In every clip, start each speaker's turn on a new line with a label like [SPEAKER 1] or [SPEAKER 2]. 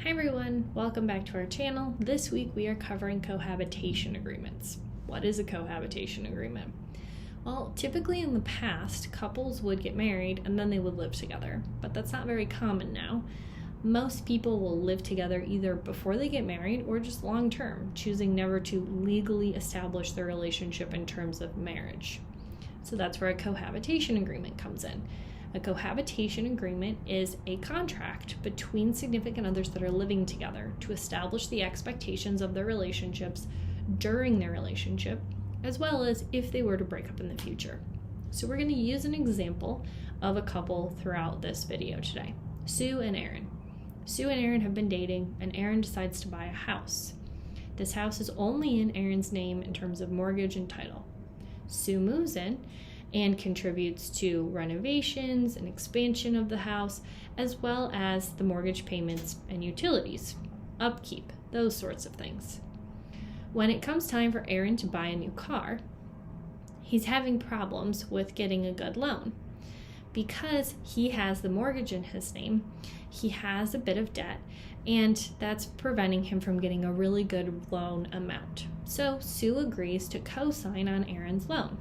[SPEAKER 1] Hi everyone, welcome back to our channel. This week we are covering cohabitation agreements. What is a cohabitation agreement? Well, typically in the past, couples would get married and then they would live together, but that's not very common now. Most people will live together either before they get married or just long term, choosing never to legally establish their relationship in terms of marriage. So that's where a cohabitation agreement comes in. A cohabitation agreement is a contract between significant others that are living together to establish the expectations of their relationships during their relationship, as well as if they were to break up in the future. So we're going to use an example of a couple throughout this video today. Sue and Aaron. Sue and Aaron have been dating, and Aaron decides to buy a house. This house is only in Aaron's name in terms of mortgage and title. Sue moves in and contributes to renovations and expansion of the house, as well as the mortgage payments and utilities, upkeep, those sorts of things. When it comes time for Aaron to buy a new car, he's having problems with getting a good loan. Because he has the mortgage in his name, he has a bit of debt, and that's preventing him from getting a really good loan amount. So Sue agrees to co-sign on Aaron's loan.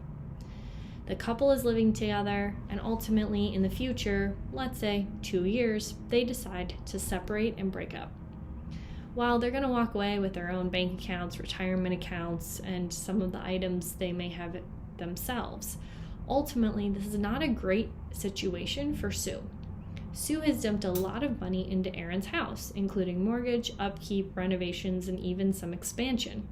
[SPEAKER 1] The couple is living together, and ultimately in the future, let's say 2 years, they decide to separate and break up. While they're going to walk away with their own bank accounts, retirement accounts, and some of the items they may have themselves, ultimately this is not a great situation for Sue. Sue has dumped a lot of money into Aaron's house, including mortgage, upkeep, renovations, and even some expansion.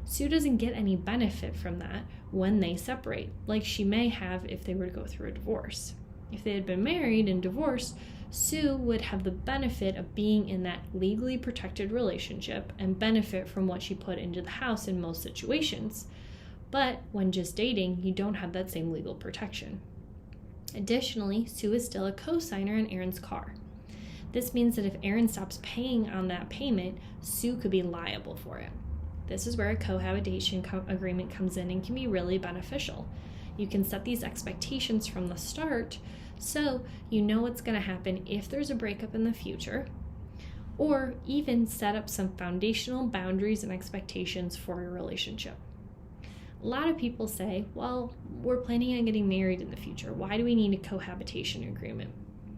[SPEAKER 1] Sue doesn't get any benefit from that when they separate, like she may have if they were to go through a divorce. If they had been married and divorced, Sue would have the benefit of being in that legally protected relationship and benefit from what she put into the house in most situations. But when just dating, you don't have that same legal protection. Additionally, Sue is still a co-signer in Aaron's car. This means that if Aaron stops paying on that payment, Sue could be liable for it. This is where a cohabitation agreement comes in and can be really beneficial. You can set these expectations from the start so you know what's going to happen if there's a breakup in the future, or even set up some foundational boundaries and expectations for your relationship. A lot of people say, well, we're planning on getting married in the future. Why do we need a cohabitation agreement?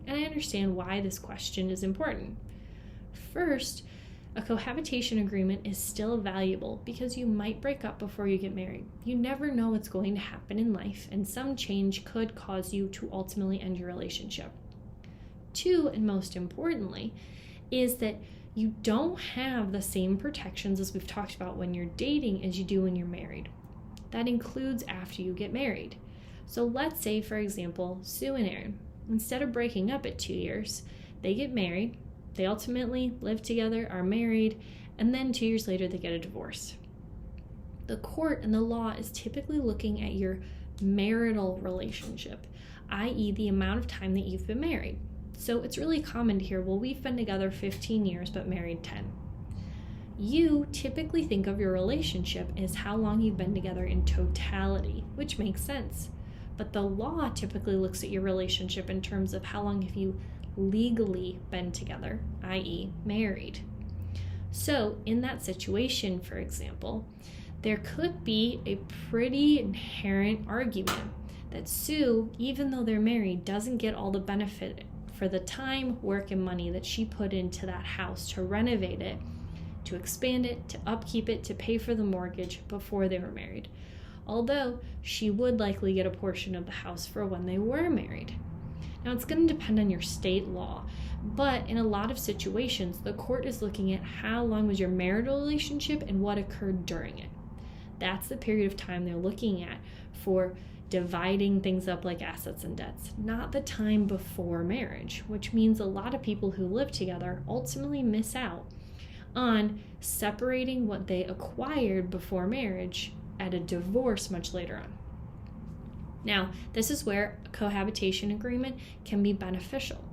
[SPEAKER 1] And I understand why this question is important. First, a cohabitation agreement is still valuable because you might break up before you get married. You never know what's going to happen in life, and some change could cause you to ultimately end your relationship. Two, and most importantly, is that you don't have the same protections as we've talked about when you're dating as you do when you're married. That includes after you get married. So let's say, for example, Sue and Aaron, instead of breaking up at 2 years, they get married. They ultimately live together, are married, and then 2 years later they get a divorce. The court and the law is typically looking at your marital relationship, i.e. the amount of time that you've been married. So it's really common to hear, well, we've been together 15 years but married 10. You typically think of your relationship as how long you've been together in totality, which makes sense. But the law typically looks at your relationship in terms of how long have you legally been together, i.e. married. So in that situation, for example, there could be a pretty inherent argument that Sue, even though they're married, doesn't get all the benefit for the time, work, and money that she put into that house to renovate it, to expand it, to upkeep it, to pay for the mortgage before they were married. Although she would likely get a portion of the house for when they were married. Now, it's going to depend on your state law, but in a lot of situations, the court is looking at how long was your marital relationship and what occurred during it. That's the period of time they're looking at for dividing things up like assets and debts, not the time before marriage, which means a lot of people who live together ultimately miss out on separating what they acquired before marriage at a divorce much later on. Now, this is where a cohabitation agreement can be beneficial.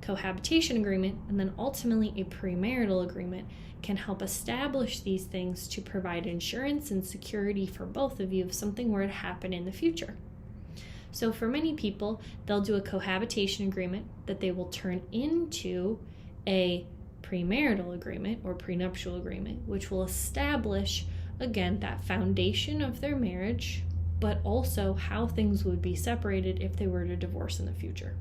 [SPEAKER 1] Cohabitation agreement and then ultimately a premarital agreement can help establish these things to provide insurance and security for both of you if something were to happen in the future. So for many people, they'll do a cohabitation agreement that they will turn into a premarital agreement or prenuptial agreement, which will establish, again, that foundation of their marriage, but also how things would be separated if they were to divorce in the future.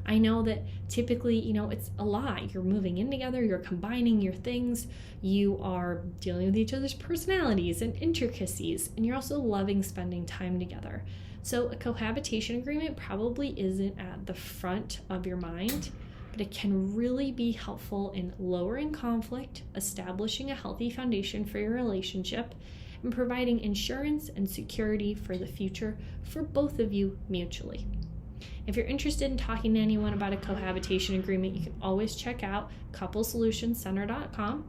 [SPEAKER 1] I know that typically, it's a lot. You're moving in together, you're combining your things, you are dealing with each other's personalities and intricacies, and you're also loving spending time together. So a cohabitation agreement probably isn't at the front of your mind, but it can really be helpful in lowering conflict, establishing a healthy foundation for your relationship, and providing insurance and security for the future for both of you mutually. If you're interested in talking to anyone about a cohabitation agreement, you can always check out couplesolutioncenter.com,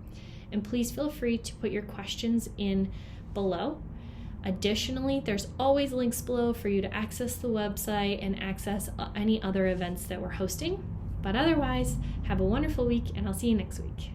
[SPEAKER 1] and please feel free to put your questions in below. Additionally, there's always links below for you to access the website and access any other events that we're hosting. But otherwise, have a wonderful week, and I'll see you next week.